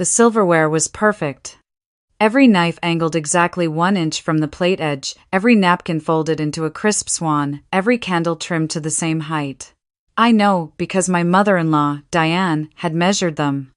The silverware was perfect. Every knife angled exactly 1 inch from the plate edge, every napkin folded into a crisp swan, every candle trimmed to the same height. I know, because my mother-in-law, Diane, had measured them.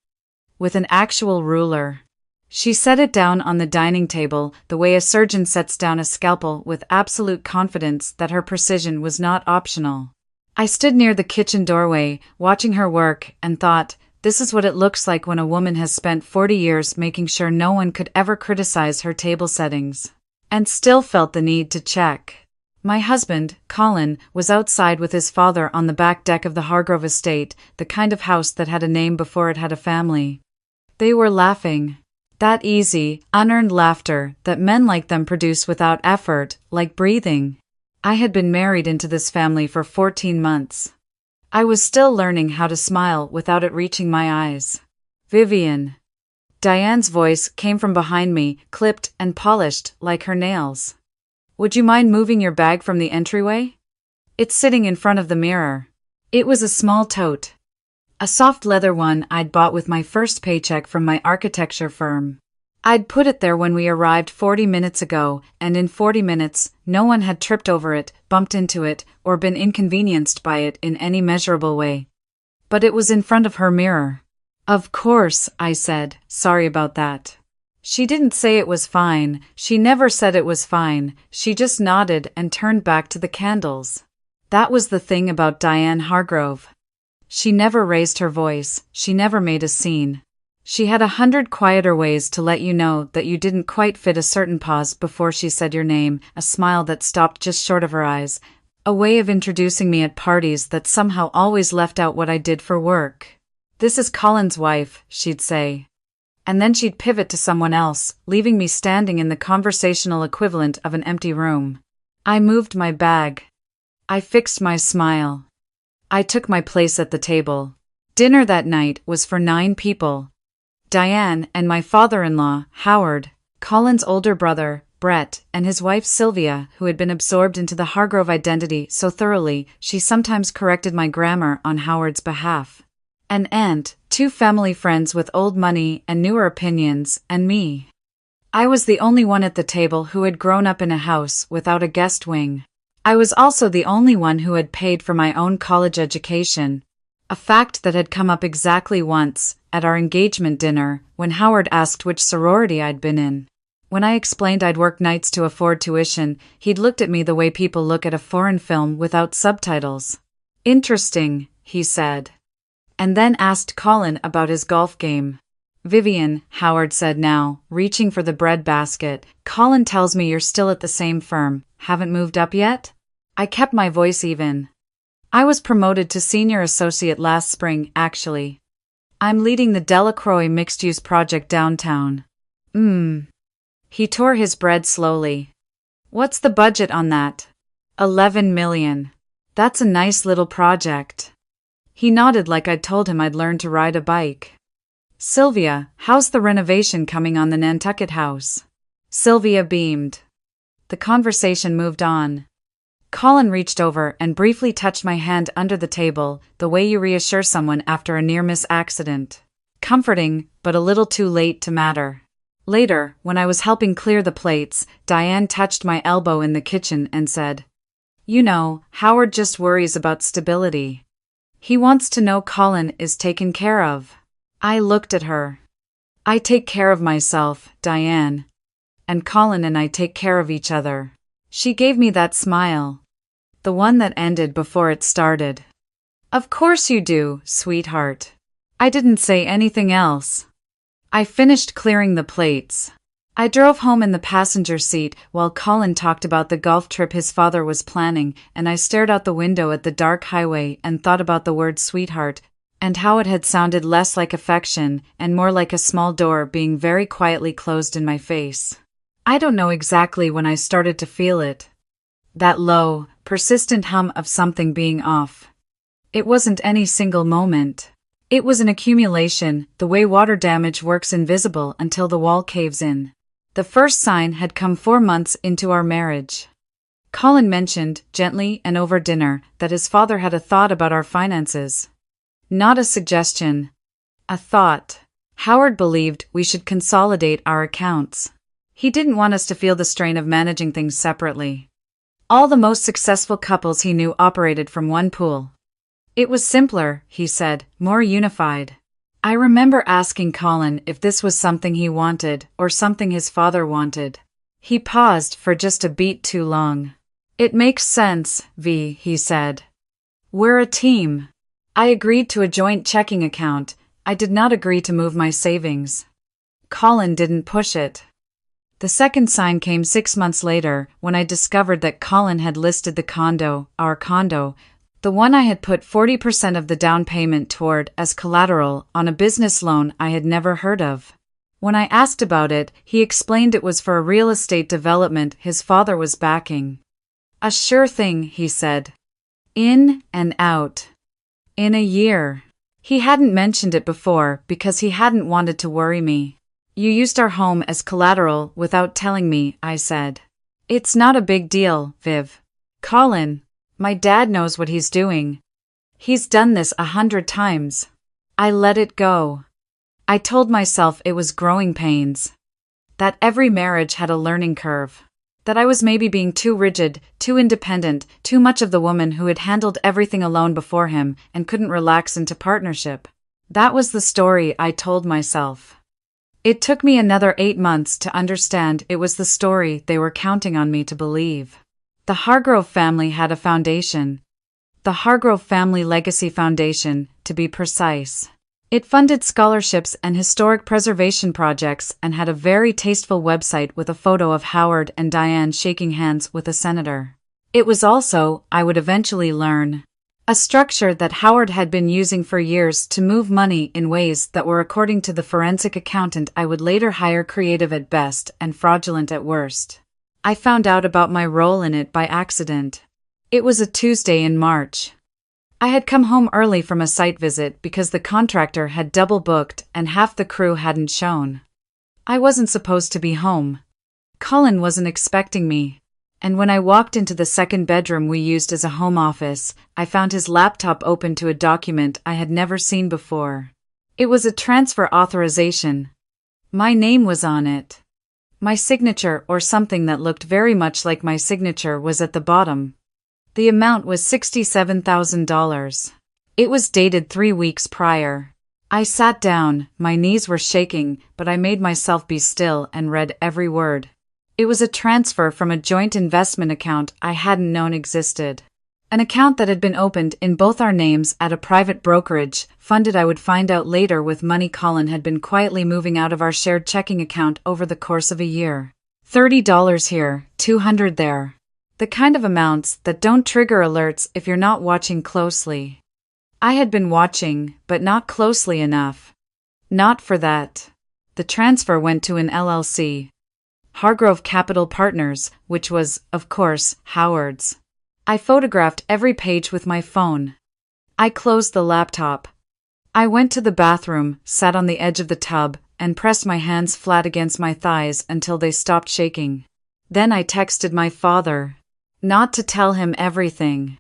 With an actual ruler. She set it down on the dining table, the way a surgeon sets down a scalpel, with absolute confidence that her precision was not optional. I stood near the kitchen doorway, watching her work, and thought, this is what it looks like when a woman has spent 40 years making sure no one could ever criticize her table settings. And still felt the need to check. My husband, Colin, was outside with his father on the back deck of the Hargrove estate, the kind of house that had a name before it had a family. They were laughing. That easy, unearned laughter that men like them produce without effort, like breathing. I had been married into this family for 14 months. I was still learning how to smile without it reaching my eyes. Vivian. Diane's voice came from behind me, clipped and polished like her nails. Would you mind moving your bag from the entryway? It's sitting in front of the mirror. It was a small tote. A soft leather one I'd bought with my first paycheck from my architecture firm. I'd put it there when we arrived 40 minutes ago, and in 40 minutes, no one had tripped over it, bumped into it, or been inconvenienced by it in any measurable way. But it was in front of her mirror. Of course, I said, sorry about that. She didn't say it was fine, she never said it was fine, she just nodded and turned back to the candles. That was the thing about Diane Hargrove. She never raised her voice, she never made a scene. She had 100 quieter ways to let you know that you didn't quite fit a certain pause before she said your name, a smile that stopped just short of her eyes, a way of introducing me at parties that somehow always left out what I did for work. This is Colin's wife, she'd say. And then she'd pivot to someone else, leaving me standing in the conversational equivalent of an empty room. I moved my bag. I fixed my smile. I took my place at the table. Dinner that night was for 9 people. Diane and my father-in-law, Howard, Colin's older brother, Brett, and his wife Sylvia, who had been absorbed into the Hargrove identity so thoroughly she sometimes corrected my grammar on Howard's behalf. An aunt, 2 family friends with old money and newer opinions, and me. I was the only one at the table who had grown up in a house without a guest wing. I was also the only one who had paid for my own college education. A fact that had come up exactly once, at our engagement dinner, when Howard asked which sorority I'd been in. When I explained I'd worked nights to afford tuition, he'd looked at me the way people look at a foreign film without subtitles. Interesting, he said. And then asked Colin about his golf game. Vivian, Howard said now, reaching for the bread basket, Colin tells me you're still at the same firm, haven't moved up yet? I kept my voice even. I was promoted to senior associate last spring, actually. I'm leading the Delacroix mixed-use project downtown. He tore his bread slowly. What's the budget on that? 11 million. That's a nice little project. He nodded like I'd told him I'd learned to ride a bike. Sylvia, how's the renovation coming on the Nantucket house? Sylvia beamed. The conversation moved on. Colin reached over and briefly touched my hand under the table, the way you reassure someone after a near-miss accident. Comforting, but a little too late to matter. Later, when I was helping clear the plates, Diane touched my elbow in the kitchen and said, You know, Howard just worries about stability. He wants to know Colin is taken care of. I looked at her. I take care of myself, Diane. And Colin and I take care of each other. She gave me that smile. The one that ended before it started. Of course you do, sweetheart. I didn't say anything else. I finished clearing the plates. I drove home in the passenger seat while Colin talked about the golf trip his father was planning, and I stared out the window at the dark highway and thought about the word sweetheart, and how it had sounded less like affection and more like a small door being very quietly closed in my face. I don't know exactly when I started to feel it. That low, persistent hum of something being off. It wasn't any single moment. It was an accumulation, the way water damage works invisible until the wall caves in. The first sign had come 4 months into our marriage. Colin mentioned, gently and over dinner, that his father had a thought about our finances. Not a suggestion. A thought. Howard believed we should consolidate our accounts. He didn't want us to feel the strain of managing things separately. All the most successful couples he knew operated from one pool. It was simpler, he said, more unified. I remember asking Colin if this was something he wanted or something his father wanted. He paused for just a beat too long. It makes sense, V, he said. We're a team. I agreed to a joint checking account. I did not agree to move my savings. Colin didn't push it. The second sign came 6 months later when I discovered that Colin had listed the condo, our condo, the one I had put 40% of the down payment toward as collateral on a business loan I had never heard of. When I asked about it, he explained it was for a real estate development his father was backing. A sure thing, he said. In and out. In a year. He hadn't mentioned it before because he hadn't wanted to worry me. You used our home as collateral without telling me, I said. It's not a big deal, Viv. Colin. My dad knows what he's doing. He's done this 100 times. I let it go. I told myself it was growing pains. That every marriage had a learning curve. That I was maybe being too rigid, too independent, too much of the woman who had handled everything alone before him and couldn't relax into partnership. That was the story I told myself. It took me another 8 months to understand it was the story they were counting on me to believe. The Hargrove family had a foundation. The Hargrove Family Legacy Foundation, to be precise. It funded scholarships and historic preservation projects and had a very tasteful website with a photo of Howard and Diane shaking hands with a senator. It was also, I would eventually learn, a structure that Howard had been using for years to move money in ways that were, according to the forensic accountant I would later hire, creative at best and fraudulent at worst. I found out about my role in it by accident. It was a Tuesday in March. I had come home early from a site visit because the contractor had double booked and half the crew hadn't shown. I wasn't supposed to be home. Colin wasn't expecting me. And when I walked into the second bedroom we used as a home office, I found his laptop open to a document I had never seen before. It was a transfer authorization. My name was on it. My signature, or something that looked very much like my signature, was at the bottom. The amount was $67,000. It was dated 3 weeks prior. I sat down, my knees were shaking, but I made myself be still and read every word. It was a transfer from a joint investment account I hadn't known existed. An account that had been opened in both our names at a private brokerage, funded I would find out later with money Colin had been quietly moving out of our shared checking account over the course of a year. $30 here, $200 there. The kind of amounts that don't trigger alerts if you're not watching closely. I had been watching, but not closely enough. Not for that. The transfer went to an LLC. Hargrove Capital Partners, which was, of course, Howard's. I photographed every page with my phone. I closed the laptop. I went to the bathroom, sat on the edge of the tub, and pressed my hands flat against my thighs until they stopped shaking. Then I texted my father. Not to tell him everything.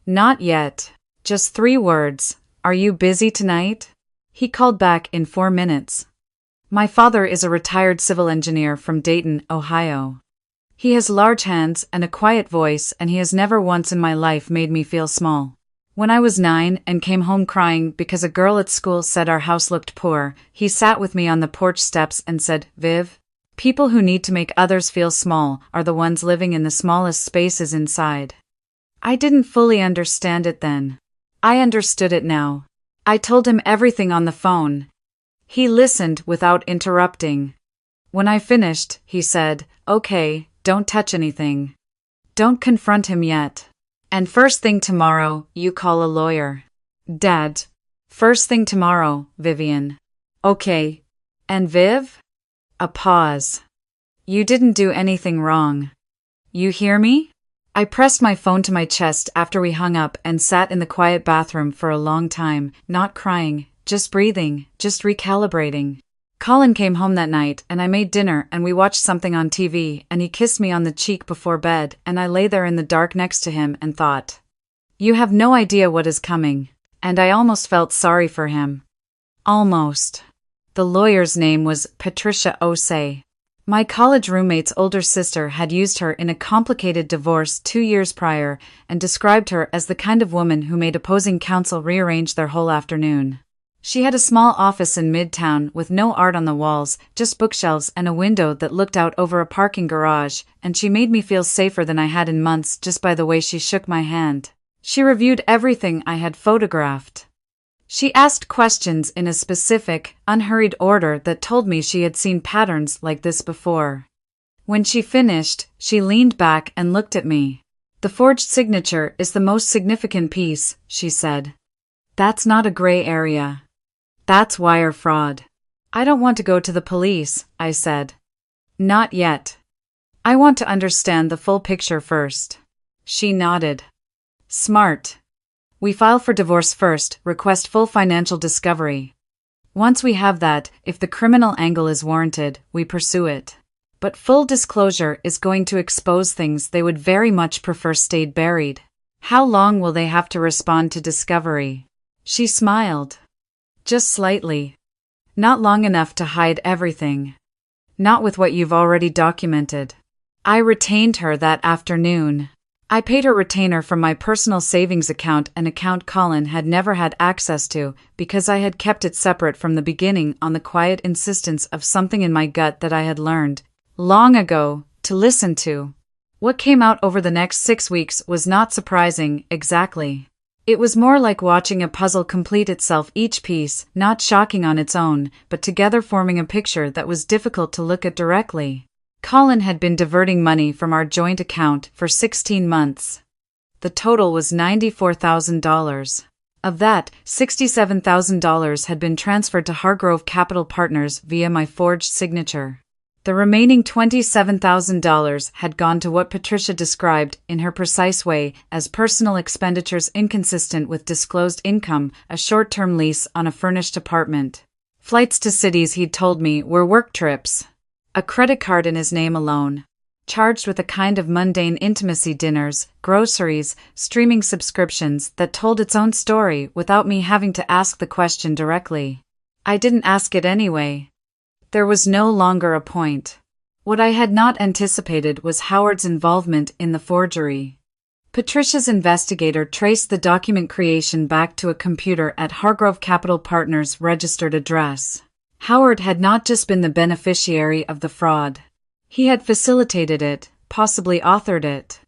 Not yet. Just 3 words. Are you busy tonight? He called back in 4 minutes. My father is a retired civil engineer from Dayton, Ohio. He has large hands and a quiet voice, and he has never once in my life made me feel small. When I was 9 and came home crying because a girl at school said our house looked poor, he sat with me on the porch steps and said, "Viv, people who need to make others feel small are the ones living in the smallest spaces inside." I didn't fully understand it then. I understood it now. I told him everything on the phone. He listened without interrupting. When I finished, he said, "Okay, don't touch anything. Don't confront him yet. And first thing tomorrow, you call a lawyer." "Dad." "First thing tomorrow, Vivian." "Okay. And Viv?" A pause. "You didn't do anything wrong. You hear me?" I pressed my phone to my chest after we hung up and sat in the quiet bathroom for a long time, not crying, just breathing, just recalibrating. Colin came home that night and I made dinner and we watched something on TV and he kissed me on the cheek before bed and I lay there in the dark next to him and thought, "You have no idea what is coming." And I almost felt sorry for him. Almost. The lawyer's name was Patricia Osei. My college roommate's older sister had used her in a complicated divorce 2 years prior and described her as the kind of woman who made opposing counsel rearrange their whole afternoon. She had a small office in Midtown with no art on the walls, just bookshelves and a window that looked out over a parking garage, and she made me feel safer than I had in months just by the way she shook my hand. She reviewed everything I had photographed. She asked questions in a specific, unhurried order that told me she had seen patterns like this before. When she finished, she leaned back and looked at me. "The forged signature is the most significant piece," she said. "That's not a gray area. That's wire fraud." "I don't want to go to the police," I said. "Not yet. I want to understand the full picture first." She nodded. "Smart. We file for divorce first, request full financial discovery. Once we have that, if the criminal angle is warranted, we pursue it. But full disclosure is going to expose things they would very much prefer stayed buried. How long will they have to respond to discovery?" She smiled. "Just slightly. Not long enough to hide everything. Not with what you've already documented." I retained her that afternoon. I paid her retainer from my personal savings account, an account Colin had never had access to, because I had kept it separate from the beginning on the quiet insistence of something in my gut that I had learned, long ago, to listen to. What came out over the next 6 weeks was not surprising, exactly. It was more like watching a puzzle complete itself, each piece, not shocking on its own, but together forming a picture that was difficult to look at directly. Colin had been diverting money from our joint account for 16 months. The total was $94,000. Of that, $67,000 had been transferred to Hargrove Capital Partners via my forged signature. The remaining $27,000 had gone to what Patricia described, in her precise way, as personal expenditures inconsistent with disclosed income, a short-term lease on a furnished apartment. Flights to cities he'd told me were work trips. A credit card in his name alone. Charged with a kind of mundane intimacy, dinners, groceries, streaming subscriptions that told its own story without me having to ask the question directly. I didn't ask it anyway. There was no longer a point. What I had not anticipated was Howard's involvement in the forgery. Patricia's investigator traced the document creation back to a computer at Hargrove Capital Partners' registered address. Howard had not just been the beneficiary of the fraud. He had facilitated it, possibly authored it.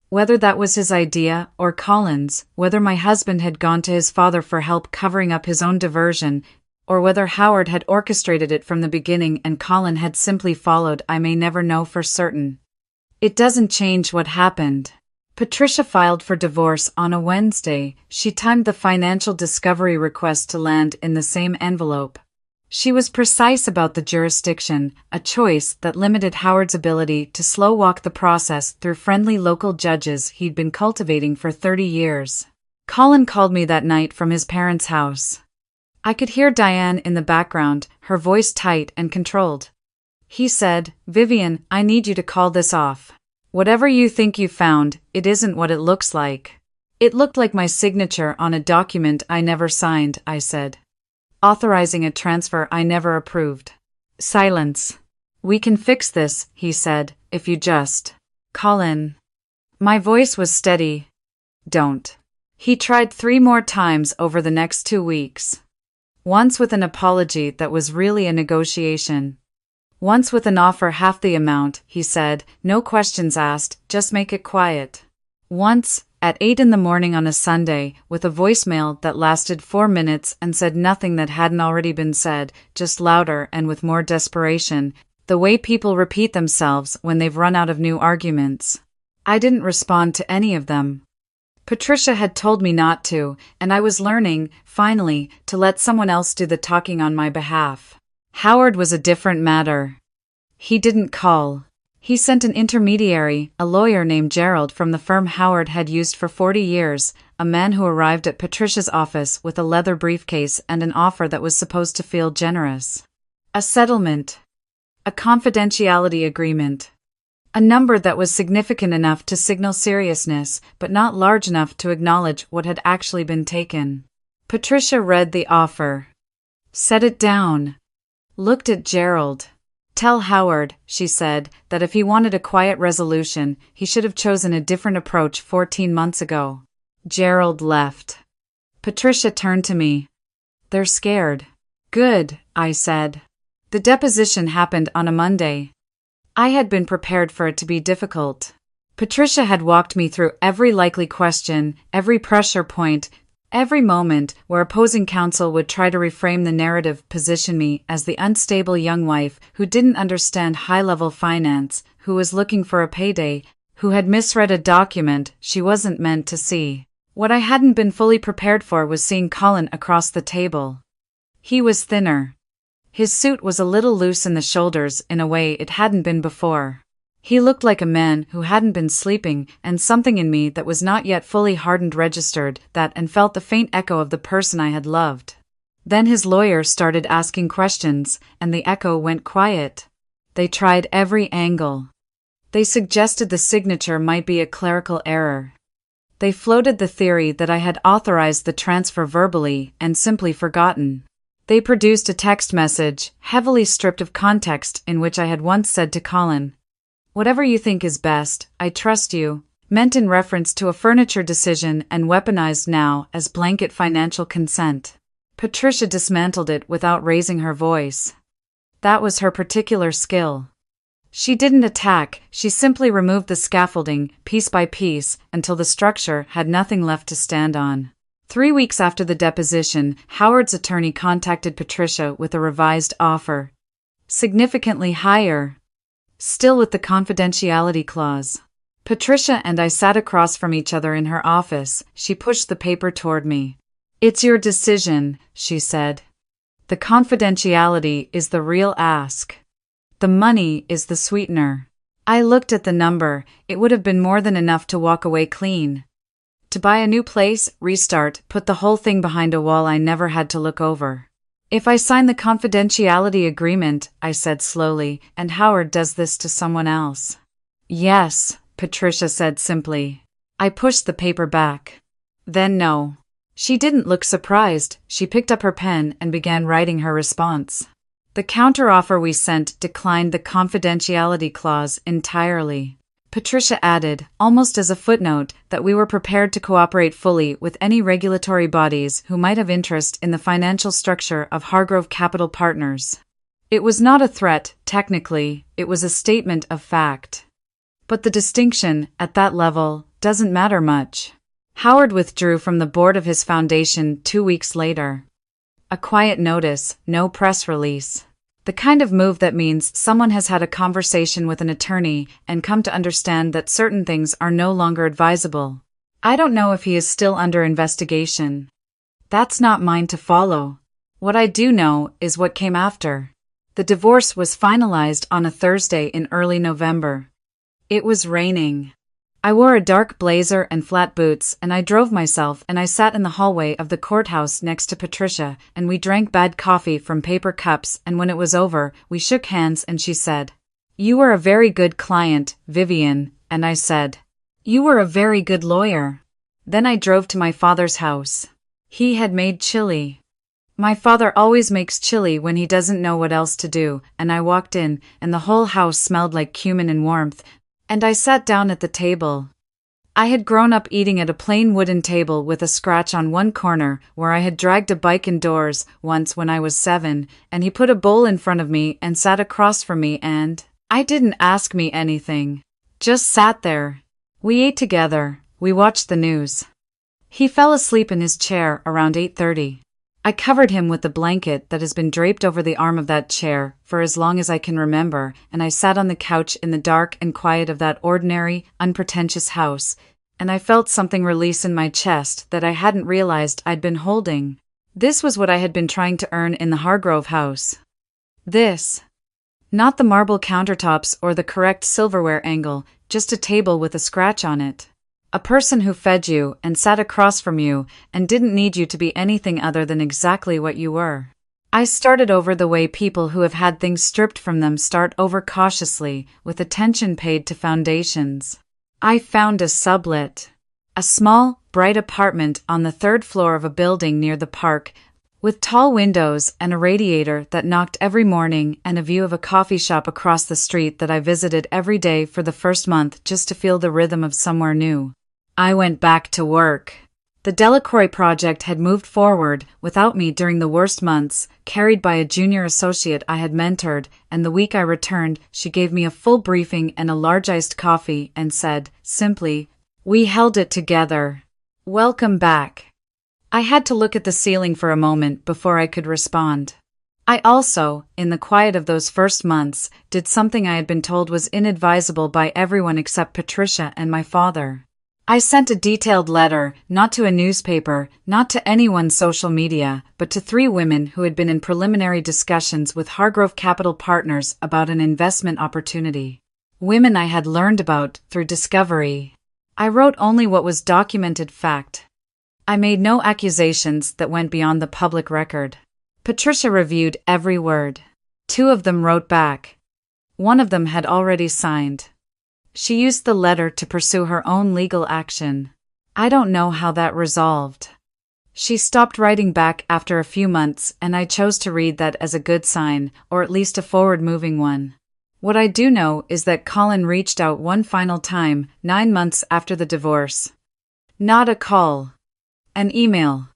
Whether that was his idea or Colin's, whether my husband had gone to his father for help covering up his own diversion, or whether Howard had orchestrated it from the beginning and Colin had simply followed, I may never know for certain. It doesn't change what happened. Patricia filed for divorce on a Wednesday. She timed the financial discovery request to land in the same envelope. She was precise about the jurisdiction, a choice that limited Howard's ability to slow-walk the process through friendly local judges he'd been cultivating for 30 years. Colin called me that night from his parents' house. I could hear Diane in the background, her voice tight and controlled. He said, "Vivian, I need you to call this off. Whatever you think you found, it isn't what it looks like." "It looked like my signature on a document I never signed," I said. "Authorizing a transfer I never approved." Silence. "We can fix this," he said, "if you just call in." My voice was steady. "Don't." He tried 3 more times over the next 2 weeks. Once with an apology that was really a negotiation. Once with an offer half the amount, he said, "No questions asked, just make it quiet." Once, at 8 in the morning on a Sunday, with a voicemail that lasted 4 minutes and said nothing that hadn't already been said, just louder and with more desperation, the way people repeat themselves when they've run out of new arguments. I didn't respond to any of them. Patricia had told me not to, and I was learning, finally, to let someone else do the talking on my behalf. Howard was a different matter. He didn't call. He sent an intermediary, a lawyer named Gerald from the firm Howard had used for 40 years, a man who arrived at Patricia's office with a leather briefcase and an offer that was supposed to feel generous. A settlement. A confidentiality agreement. A number that was significant enough to signal seriousness, but not large enough to acknowledge what had actually been taken. Patricia read the offer. "Set it down." Looked at Gerald. Tell Howard, she said, that if he wanted a quiet resolution, he should have chosen a different approach 14 months ago. Gerald left. Patricia turned to me. They're scared. Good, I said. The deposition happened on a Monday. I had been prepared for it to be difficult. Patricia had walked me through every likely question, every pressure point, every moment where opposing counsel would try to reframe the narrative, position me as the unstable young wife who didn't understand high-level finance, who was looking for a payday, who had misread a document she wasn't meant to see. What I hadn't been fully prepared for was seeing Colin across the table. He was thinner. His suit was a little loose in the shoulders in a way it hadn't been before. He looked like a man who hadn't been sleeping, and something in me that was not yet fully hardened registered that and felt the faint echo of the person I had loved. Then his lawyer started asking questions, and the echo went quiet. They tried every angle. They suggested the signature might be a clerical error. They floated the theory that I had authorized the transfer verbally and simply forgotten. They produced a text message, heavily stripped of context, in which I had once said to Colin, "Whatever you think is best, I trust you," meant in reference to a furniture decision and weaponized now as blanket financial consent. Patricia dismantled it without raising her voice. That was her particular skill. She didn't attack, she simply removed the scaffolding, piece by piece, until the structure had nothing left to stand on. 3 weeks after the deposition, Howard's attorney contacted Patricia with a revised offer. Significantly higher. Still with the confidentiality clause. Patricia and I sat across from each other in her office. She pushed the paper toward me. "It's your decision," she said. "The confidentiality is the real ask. The money is the sweetener." I looked at the number. It would have been more than enough to walk away clean. To buy a new place, restart, put the whole thing behind a wall I never had to look over. "If I sign the confidentiality agreement," I said slowly, "and Howard does this to someone else." "Yes," Patricia said simply. I pushed the paper back. "Then no." She didn't look surprised. She picked up her pen and began writing her response. The counteroffer we sent declined the confidentiality clause entirely. Patricia added, almost as a footnote, that we were prepared to cooperate fully with any regulatory bodies who might have interest in the financial structure of Hargrove Capital Partners. It was not a threat, technically, it was a statement of fact. But the distinction, at that level, doesn't matter much. Howard withdrew from the board of his foundation 2 weeks later. A quiet notice, no press release. The kind of move that means someone has had a conversation with an attorney and come to understand that certain things are no longer advisable. I don't know if he is still under investigation. That's not mine to follow. What I do know is what came after. The divorce was finalized on a Thursday in early November. It was raining. I wore a dark blazer and flat boots, and I drove myself, and I sat in the hallway of the courthouse next to Patricia, and we drank bad coffee from paper cups, and when it was over, we shook hands and she said, "You were a very good client, Vivian," and I said, "You were a very good lawyer." Then I drove to my father's house. He had made chili. My father always makes chili when he doesn't know what else to do, and I walked in, and the whole house smelled like cumin and warmth, and I sat down at the table. I had grown up eating at a plain wooden table with a scratch on one corner where I had dragged a bike indoors once when I was 7, and he put a bowl in front of me and sat across from me and I didn't ask me anything. Just sat there. We ate together. We watched the news. He fell asleep in his chair around 8:30. I covered him with the blanket that has been draped over the arm of that chair for as long as I can remember, and I sat on the couch in the dark and quiet of that ordinary, unpretentious house, and I felt something release in my chest that I hadn't realized I'd been holding. This was what I had been trying to earn in the Hargrove house. This. Not the marble countertops or the correct silverware angle, just a table with a scratch on it. A person who fed you and sat across from you and didn't need you to be anything other than exactly what you were. I started over the way people who have had things stripped from them start over cautiously, with attention paid to foundations. I found a sublet. A small, bright apartment on the 3rd floor of a building near the park, with tall windows and a radiator that knocked every morning and a view of a coffee shop across the street that I visited every day for the first month just to feel the rhythm of somewhere new. I went back to work. The Delacroix project had moved forward without me during the worst months, carried by a junior associate I had mentored, and the week I returned, she gave me a full briefing and a large iced coffee and said, simply, "We held it together. Welcome back." I had to look at the ceiling for a moment before I could respond. I also, in the quiet of those first months, did something I had been told was inadvisable by everyone except Patricia and my father. I sent a detailed letter, not to a newspaper, not to anyone's social media, but to 3 women who had been in preliminary discussions with Hargrove Capital Partners about an investment opportunity. Women I had learned about through discovery. I wrote only what was documented fact. I made no accusations that went beyond the public record. Patricia reviewed every word. 2 of them wrote back. 1 of them had already signed. She used the letter to pursue her own legal action. I don't know how that resolved. She stopped writing back after a few months, and I chose to read that as a good sign, or at least a forward-moving one. What I do know is that Colin reached out one final time, 9 months after the divorce. Not a call. An email.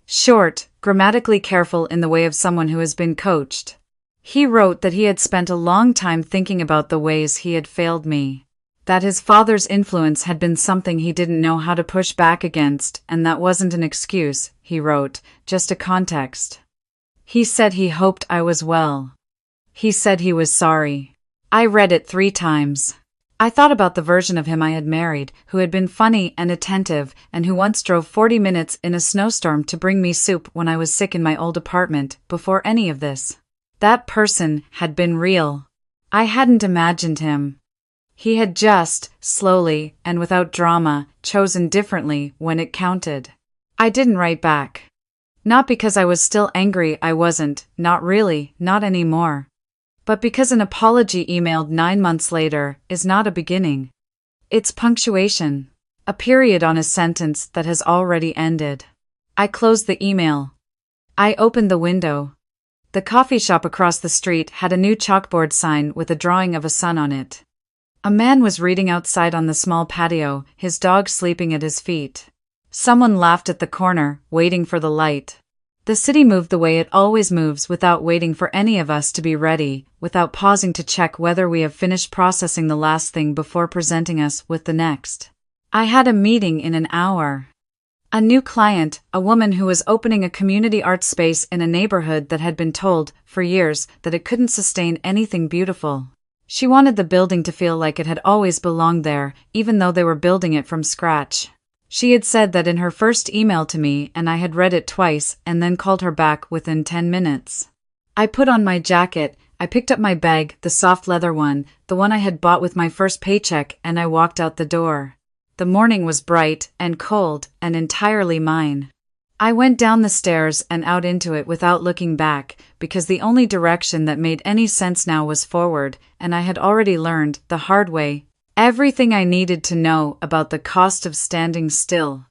Short, grammatically careful in the way of someone who has been coached. He wrote that he had spent a long time thinking about the ways he had failed me. That his father's influence had been something he didn't know how to push back against, and that wasn't an excuse, he wrote, just a context. He said he hoped I was well. He said he was sorry. I read it 3 times. I thought about the version of him I had married, who had been funny and attentive, and who once drove 40 minutes in a snowstorm to bring me soup when I was sick in my old apartment, before any of this. That person had been real. I hadn't imagined him. He had just, slowly, and without drama, chosen differently when it counted. I didn't write back. Not because I was still angry, I wasn't, not really, not anymore. But because an apology emailed 9 months later is not a beginning. It's punctuation. A period on a sentence that has already ended. I closed the email. I opened the window. The coffee shop across the street had a new chalkboard sign with a drawing of a sun on it. A man was reading outside on the small patio, his dog sleeping at his feet. Someone laughed at the corner, waiting for the light. The city moved the way it always moves without waiting for any of us to be ready, without pausing to check whether we have finished processing the last thing before presenting us with the next. I had a meeting in an hour. A new client, a woman who was opening a community art space in a neighborhood that had been told, for years, that it couldn't sustain anything beautiful. She wanted the building to feel like it had always belonged there, even though they were building it from scratch. She had said that in her first email to me, and I had read it twice and then called her back within 10 minutes. I put on my jacket, I picked up my bag, the soft leather one, the one I had bought with my first paycheck, and I walked out the door. The morning was bright and cold and entirely mine. I went down the stairs and out into it without looking back, because the only direction that made any sense now was forward, and I had already learned, the hard way, everything I needed to know about the cost of standing still.